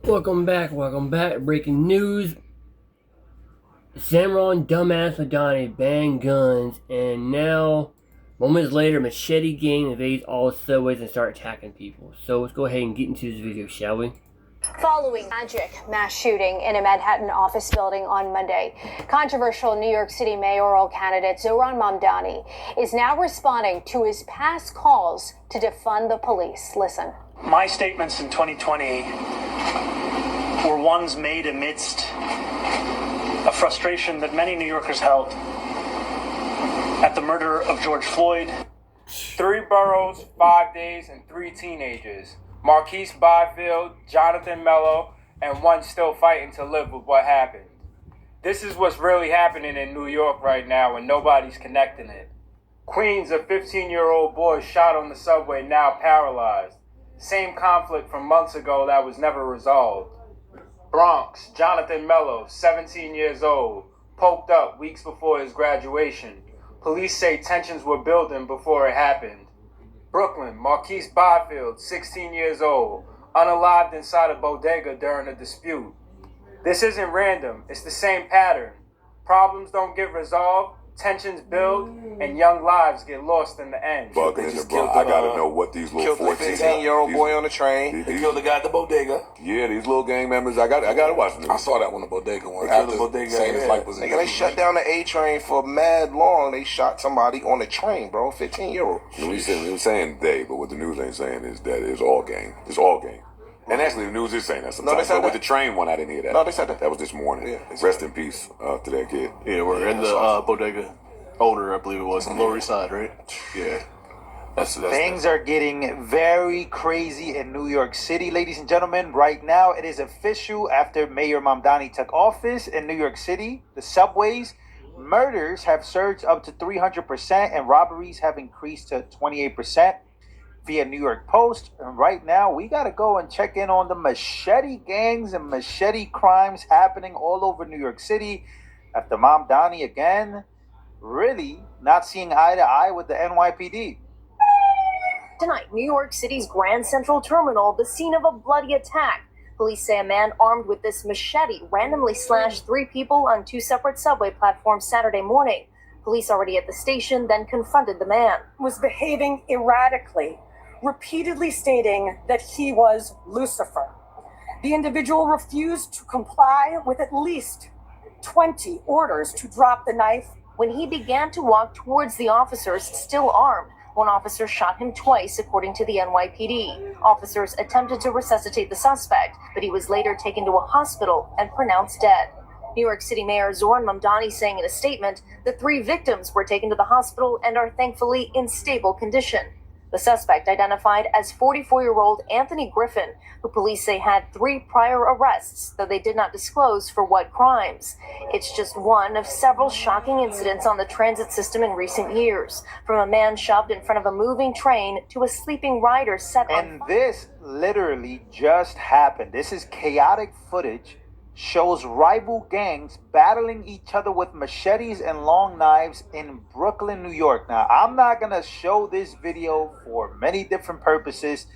Welcome back. Breaking news. Samron dumbass Mamdani banned guns, and now, moments later, machete gang invades all subways and start attacking people. So let's go ahead and get into this video, shall we? Following tragic mass shooting in a Manhattan office building on Monday, controversial New York City mayoral candidate Zohran Mamdani is now responding to his past calls to defund the police. Listen. My statements in 2020 were ones made amidst a frustration that many New Yorkers held at the murder of George Floyd. 3 boroughs, 5 days, and 3 teenagers. Marquise Byfield, Jonathan Mello, and one still fighting to live with what happened. This is what's really happening in New York right now, and nobody's connecting it. Queens, a 15-year-old boy shot on the subway, now paralyzed. Same conflict from months ago that was never resolved. Bronx, Jonathan Mello, 17 years old, poked up weeks before his graduation. Police say tensions were building before it happened. Brooklyn, Marquise Byfield, 16 years old, unalived inside a bodega during a dispute. This isn't random, it's the same pattern. Problems don't get resolved, tensions build, and young lives get lost in the end. I gotta know what these little 15-year-old boy on the train. They killed the guy at the bodega. Yeah, these little gang members. I gotta watch them. I saw that one, the bodega one. They killed the bodega. Nigga, they shut down the A train for mad long. They shot somebody on the train, bro. 15-year-old. We were saying they, but what the news ain't saying is that it's all gang. It's all gang. And actually, the news is saying that sometimes. No, they said but with that. the train one, I didn't hear that. No, they said that. That was this morning. Yeah, Rest in peace to that kid. Yeah, we're in the bodega owner, I believe it was, on the Lower East Side, right? Yeah. Things are getting very crazy in New York City, ladies and gentlemen. Right now, it is official after Mayor Mamdani took office in New York City. The subways, murders have surged up to 300% and robberies have increased to 28% via New York Post. And right now, we got to go and check in on the machete gangs and machete crimes happening all over New York City after Mamdani again really not seeing eye to eye with the NYPD. Tonight, New York City's Grand Central Terminal, the scene of a bloody attack. Police say a man armed with this machete randomly slashed 3 people on 2 separate subway platforms Saturday morning. Police already at the station then confronted the man. Was behaving erratically, repeatedly stating that he was Lucifer. The individual refused to comply with at least 20 orders to drop the knife. When he began to walk towards the officers, still armed, one officer shot him twice, according to the NYPD. Officers attempted to resuscitate the suspect, but he was later taken to a hospital and pronounced dead. New York City Mayor Zohran Mamdani saying in a statement that 3 victims were taken to the hospital and are thankfully in stable condition. The suspect identified as 44-year-old Anthony Griffin, who police say had 3 prior arrests, though they did not disclose for what crimes. It's just one of several shocking incidents on the transit system in recent years, from a man shoved in front of a moving train to a sleeping rider set on fire. And this literally just happened. This is chaotic footage. Shows rival gangs battling each other with machetes and long knives in Brooklyn, New York. Now, I'm not going to show this video for many different purposes,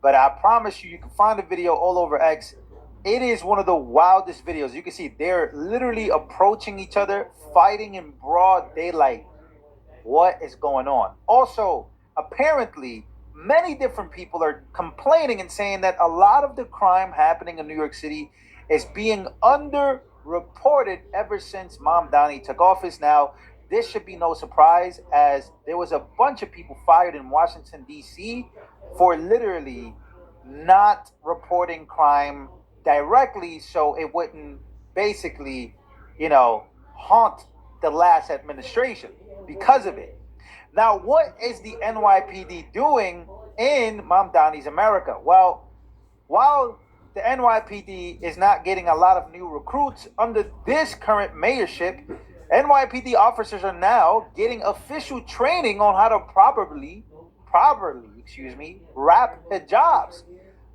but I promise you, you can find the video all over X. It is one of the wildest videos. You can see they're literally approaching each other, fighting in broad daylight. What is going on? Also, apparently, many different people are complaining and saying that a lot of the crime happening in New York City is being underreported ever since Mamdani took office. Now, this should be no surprise, as there was a bunch of people fired in Washington, D.C. for literally not reporting crime directly, so it wouldn't basically, haunt the last administration because of it. Now, what is the NYPD doing in Mamdani's America? Well, while the NYPD is not getting a lot of new recruits under this current mayorship, NYPD officers are now getting official training on how to properly, wrap hijabs.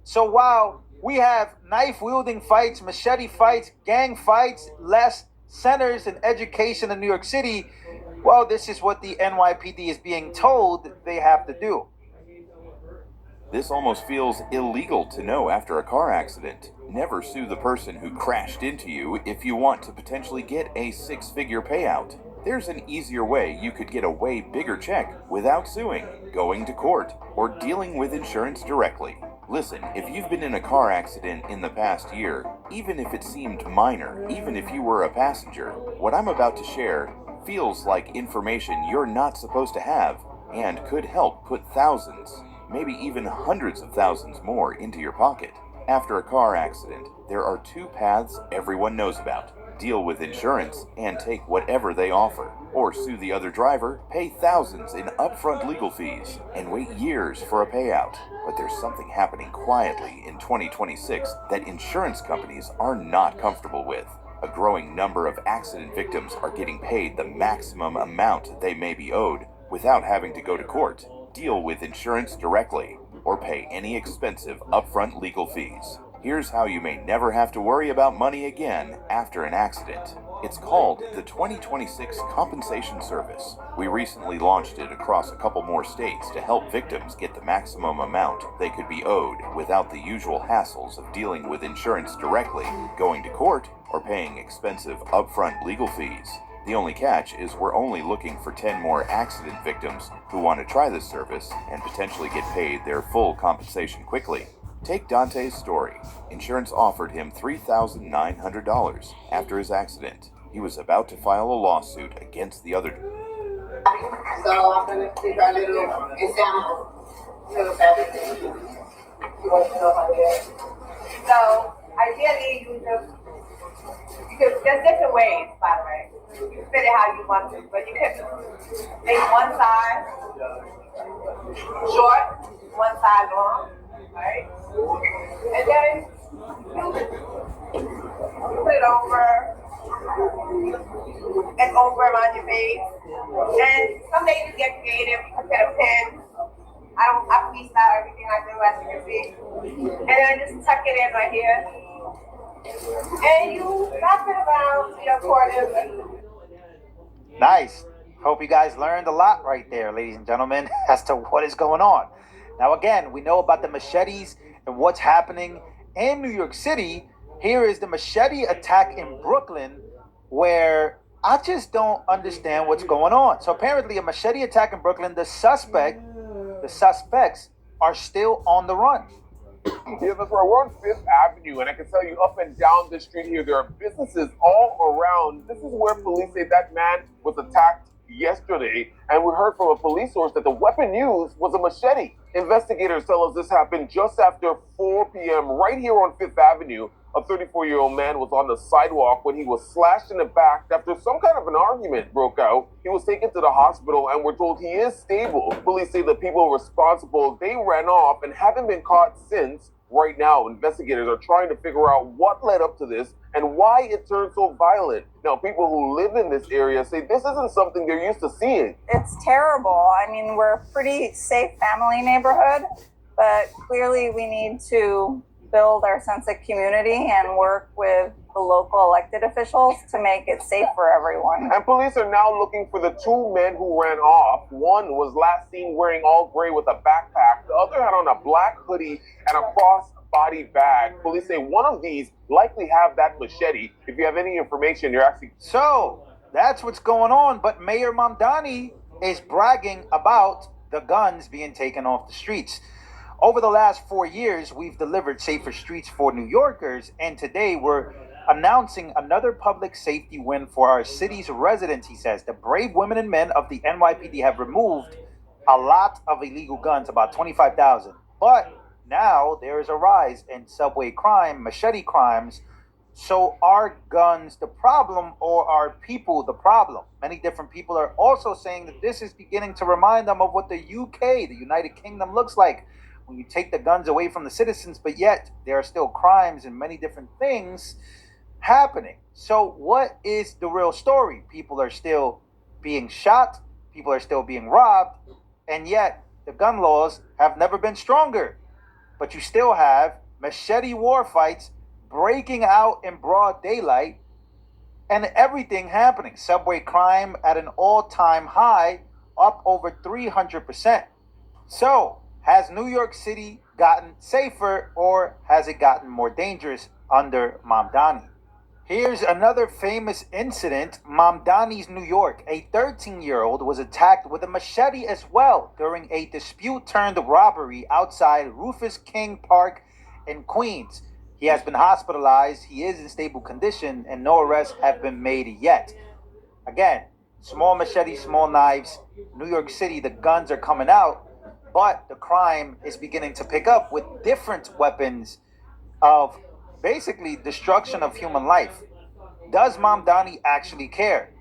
So while we have knife-wielding fights, machete fights, gang fights, less centers and education in New York City, well, this is what the NYPD is being told they have to do. This almost feels illegal to know after a car accident. Never sue the person who crashed into you if you want to potentially get a six-figure payout. There's an easier way you could get a way bigger check without suing, going to court, or dealing with insurance directly. Listen, if you've been in a car accident in the past year, even if it seemed minor, even if you were a passenger, what I'm about to share feels like information you're not supposed to have and could help put thousands, maybe even hundreds of thousands more into your pocket. After a car accident, there are two paths everyone knows about. Deal with insurance and take whatever they offer, or sue the other driver, pay thousands in upfront legal fees, and wait years for a payout. But there's something happening quietly in 2026 that insurance companies are not comfortable with. A growing number of accident victims are getting paid the maximum amount they may be owed without having to go to court, deal with insurance directly, or pay any expensive upfront legal fees. Here's how you may never have to worry about money again after an accident. It's called the 2026 Compensation Service. We recently launched it across a couple more states to help victims get the maximum amount they could be owed without the usual hassles of dealing with insurance directly, going to court, or paying expensive upfront legal fees. The only catch is we're only looking for 10 more accident victims who want to try this service and potentially get paid their full compensation quickly. Take Dante's story. Insurance offered him $3,900 after his accident. He was about to file a lawsuit against the other. So I'm going to take a little example. So ideally, there's different ways, by the way. You can fit it how you want to, but you can make one side short, one side long, right? And then you put it over and over around your face. And some days you get creative. You can put a pin. I freestyle everything I do, as you can see. And then just tuck it in right here. And you wrap it around your quarters. Nice. Hope you guys learned a lot right there, ladies and gentlemen, as to what is going on. Now, again, we know about the machetes and what's happening in New York City. Here is the machete attack in Brooklyn, where I just don't understand what's going on. So apparently a machete attack in Brooklyn, the suspects are still on the run. Yeah, that's right. We're on Fifth Avenue, and I can tell you up and down the street here, there are businesses all around. This is where police say that man was attacked yesterday, and we heard from a police source that the weapon used was a machete. Investigators tell us this happened just after 4 p.m. right here on Fifth Avenue. A 34-year-old man was on the sidewalk when he was slashed in the back after some kind of an argument broke out. He was taken to the hospital, and we're told he is stable. Police say the people responsible, they ran off and haven't been caught since. Right now, investigators are trying to figure out what led up to this and why it turned so violent. Now, people who live in this area say this isn't something they're used to seeing. It's terrible. I mean, we're a pretty safe family neighborhood, but clearly we need to build our sense of community and work with the local elected officials to make it safe for everyone. And police are now looking for the two men who ran off. One was last seen wearing all gray with a backpack. The other had on a black hoodie and a cross-body bag. Police say one of these likely have that machete. If you have any information, you're actually... So, that's what's going on. But Mayor Mamdani is bragging about the guns being taken off the streets. Over the last 4 years, we've delivered safer streets for New Yorkers, and today we're announcing another public safety win for our city's residents, he says. The brave women and men of the NYPD have removed a lot of illegal guns, about 25,000. But now there is a rise in subway crime, machete crimes. So are guns the problem, or are people the problem? Many different people are also saying that this is beginning to remind them of what the UK, the United Kingdom, looks like. When you take the guns away from the citizens, but yet there are still crimes and many different things happening. So what is the real story? People are still being shot, people are still being robbed, and yet the gun laws have never been stronger. But you still have machete war fights breaking out in broad daylight and everything happening. Subway crime at an all-time high, up over 300%. So Has New York City gotten safer or has it gotten more dangerous under Mamdani? Here's another famous incident. Mamdani's New York. A 13-year-old was attacked with a machete as well during a dispute-turned-robbery outside Rufus King Park in Queens. He has been hospitalized. He is in stable condition and no arrests have been made yet. Again, small machetes, small knives. New York City, the guns are coming out, but the crime is beginning to pick up with different weapons of basically destruction of human life. Does Mamdani actually care?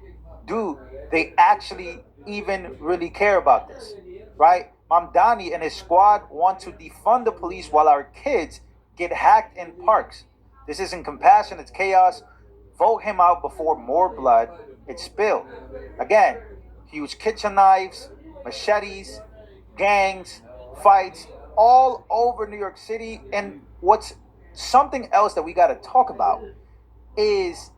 Do they actually even really care about this? Right? Mamdani and his squad want to defund the police while our kids get hacked in parks. This isn't compassion, it's chaos. Vote him out before more blood is spilled. Again, huge kitchen knives, machetes, gangs, fights all over New York City. And what's something else that we got to talk about is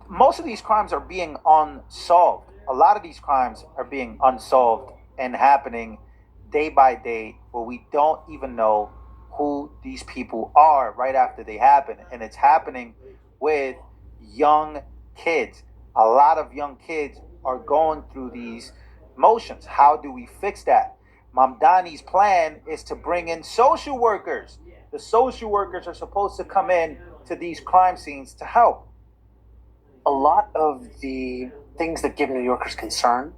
most of these crimes are being unsolved. A lot of these crimes are being unsolved and happening day by day where we don't even know who these people are right after they happen. And it's happening with young kids. A lot of young kids are going through these motions. How do we fix that? Mamdani's plan is to bring in social workers. The social workers are supposed to come in to these crime scenes to help. A lot of the things that give New Yorkers concern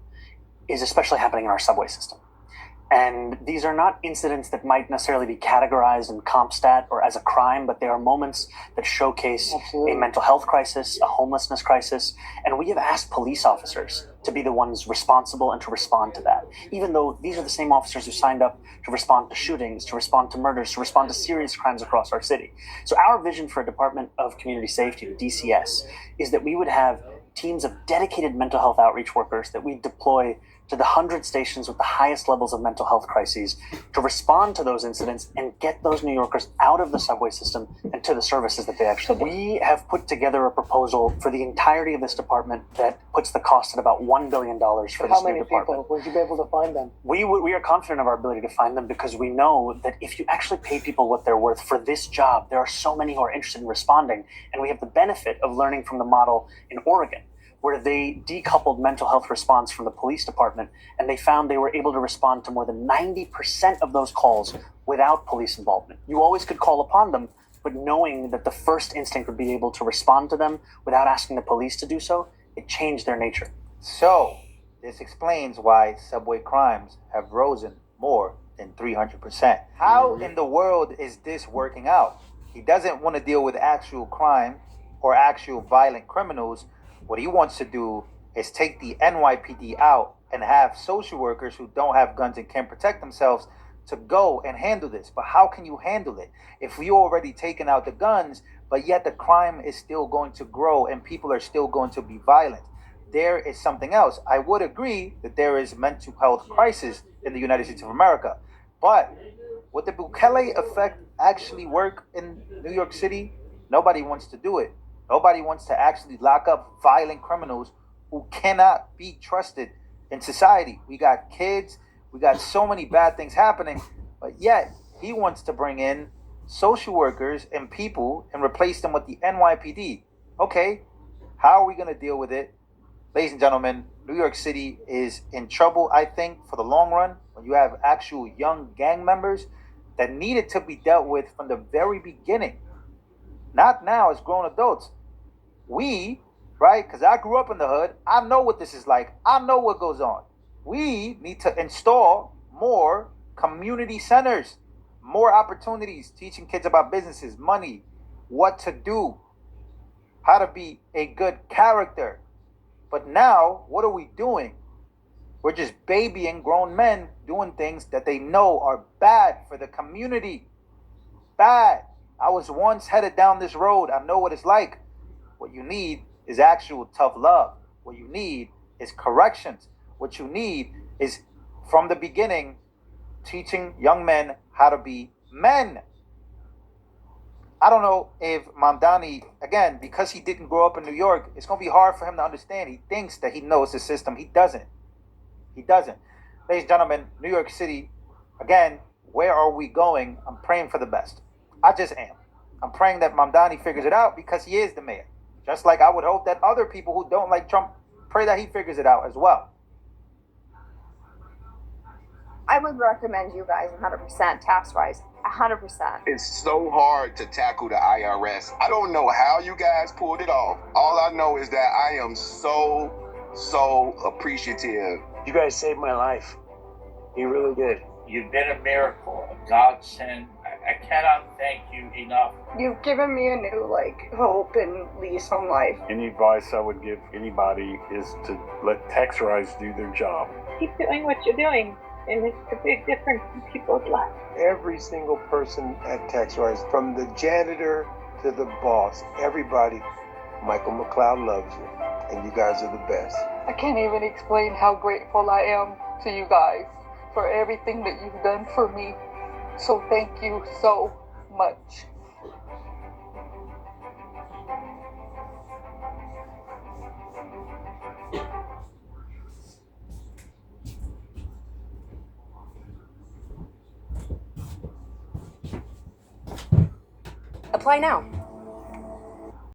is especially happening in our subway system. And these are not incidents that might necessarily be categorized in CompStat or as a crime, but they are moments that showcase a mental health crisis, a homelessness crisis. And we have asked police officers to be the ones responsible and to respond to that, even though these are the same officers who signed up to respond to shootings, to respond to murders, to respond to serious crimes across our city. So our vision for a Department of Community Safety, the DCS, is that we would have teams of dedicated mental health outreach workers that we deploy to the 100 stations with the highest levels of mental health crises to respond to those incidents and get those New Yorkers out of the subway system and to the services that they actually need. We have put together a proposal for the entirety of this department that puts the cost at about $1 billion for this new department. How many people? Would you be able to find them? We are confident of our ability to find them because we know that if you actually pay people what they're worth for this job, there are so many who are interested in responding. And we have the benefit of learning from the model in Oregon, where they decoupled mental health response from the police department, and they found they were able to respond to more than 90% of those calls without police involvement. You always could call upon them, but knowing that the first instinct would be able to respond to them without asking the police to do so, it changed their nature. So, this explains why subway crimes have risen more than 300%. How in the world is this working out? He doesn't want to deal with actual crime or actual violent criminals. What he wants to do is take the NYPD out and have social workers who don't have guns and can protect themselves to go and handle this. But how can you handle it if we already taken out the guns, but yet the crime is still going to grow and people are still going to be violent? There is something else. I would agree that there is mental health crisis in the United States of America. But would the Bukele effect actually work in New York City? Nobody wants to do it. Nobody wants to actually lock up violent criminals who cannot be trusted in society. We got kids, we got so many bad things happening, but yet he wants to bring in social workers and people and replace them with the NYPD. Okay, how are we going to deal with it? Ladies and gentlemen, New York City is in trouble, I think, for the long run, when you have actual young gang members that needed to be dealt with from the very beginning. Not now as grown adults. We, right, because I grew up in the hood, I know what this is like. I know what goes on. We need to install more community centers, more opportunities, teaching kids about businesses, money, what to do, how to be a good character. But now, what are we doing? We're just babying grown men doing things that they know are bad for the community. Bad. I was once headed down this road. I know what it's like. What you need is actual tough love. What you need is corrections. What you need is, from the beginning, teaching young men how to be men. I don't know if Mamdani, again, because he didn't grow up in New York, it's going to be hard for him to understand. He thinks that he knows the system. He doesn't. He doesn't. Ladies and gentlemen, New York City Again, where are we going? I'm praying for the best. I just am. I'm praying that Mamdani figures it out because he is the mayor. Just like I would hope that other people who don't like Trump pray that he figures it out as well. I would recommend you guys 100% tax-wise, 100%. It's so hard to tackle the IRS. I don't know how you guys pulled it off. All I know is that I am so appreciative. You guys saved my life. You really did. You've been a miracle, a godsend. I cannot thank you enough. You've given me a new, hope and lease on life. Any advice I would give anybody is to let tax rise do their job. Keep doing what you're doing, and it's a big difference in people's lives. Every single person at TaxRise, from the janitor to the boss, everybody, Michael McLeod loves you, and you guys are the best. I can't even explain how grateful I am to you guys for everything that you've done for me. So thank you so much. Apply now.